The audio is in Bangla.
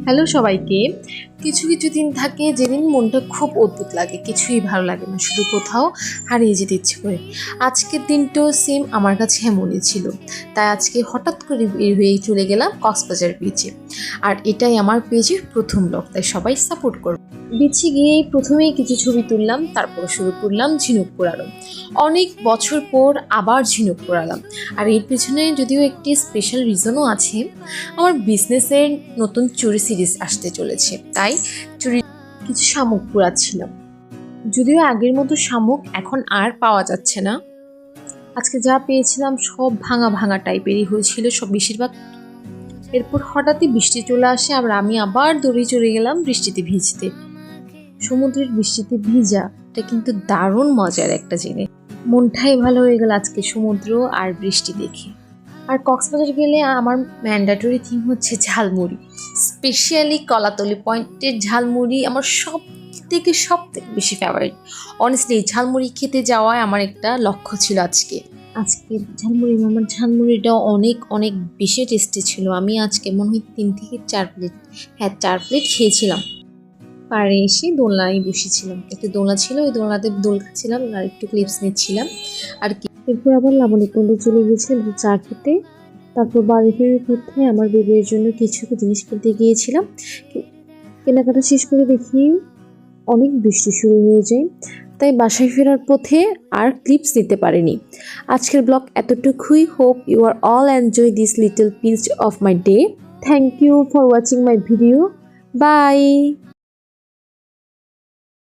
হ্যালো সবাইকে। কিছু কিছু দিন থাকে যেদিন মনটা খুব অদ্ভুত লাগে, কিছুই ভালো লাগে না, শুধু কোথাও হারিয়ে যেতে ইচ্ছে করে। আজকের দিনটাও সেম আমার কাছে এমনই ছিল। তাই আজকে হঠাৎ করে বের হয়ে চলে গেলাম কক্সবাজার বিচে। আর এটাই আমার পেজের প্রথম ব্লগ, তাই সবাই সাপোর্ট করবে। বিচে গিয়েই প্রথমেই কিছু ছবি তুললাম, তারপর শুরু করলাম ঝিনুক পোড়ানো। অনেক বছর পর আবার ঝিনুক পোড়ালাম। আর এর পেছনে যদিও একটি স্পেশাল রিজনও আছে। আমার বিজনেসের নতুন চুরি সিরিজ আসতে চলেছে, তাই চুরি কিছু শামুক পোড়াচ্ছিলাম। যদিও আগের মতো শামুক এখন আর পাওয়া যাচ্ছে না। আজকে যা পেয়েছিলাম সব ভাঙা ভাঙা টাইপেরই হয়েছিল, সব বেশিরভাগ। এরপর হঠাৎই বৃষ্টি চলে আসে, আর আমি আবার দৌড়ে চলে গেলাম বৃষ্টিতে ভিজতে। সমুদ্রের বৃষ্টিতে ভিজা এটা কিন্তু দারুণ মজার একটা জিনিস। মনটাই ভালো হয়ে গেল আজকে সমুদ্র আর বৃষ্টি দেখে। আর কক্সবাজার গেলে আমার ম্যান্ডেটরি থিম হচ্ছে ঝালমুড়ি, স্পেশালি কলাতলি পয়েন্টের ঝালমুড়ি আমার সব থেকে বেশি ফেভারিট। অনেস্টলি ঝালমুড়ি খেতে যাওয়ায় আমার একটা লক্ষ্য ছিল আজকে। আমার ঝালমুড়িটা অনেক অনেক বেশি টেস্টি ছিল। আমি আজকে মনে হয় 3 থেকে 4 প্লেট, হ্যাঁ 4 প্লেট খেয়েছিলাম। পাড়ে এসে দোলনায় বসেছিলাম, একটু দোলনা ছিল, ওই দোলনাতে দোল খাচ্ছিলাম আর একটু ক্লিপস নিচ্ছিলাম আর কি। এরপর আবার লাবণীকুণ্ডে চলে গিয়েছিলাম চা খেতে। তারপর বাড়ি ফেরার পথে আমার বেবির জন্য কিছু জিনিস কিনতে গিয়েছিলাম। কেনাকাটা শেষ করে দেখি অনেক বৃষ্টি শুরু হয়ে যায়, তাই বাসায় ফেরার পথে আর ক্লিপস নিতে পারিনি। আজকের ব্লগ এতটুকুই। Hope you are all enjoy this little piece of my day. Thank you for watching my video. By.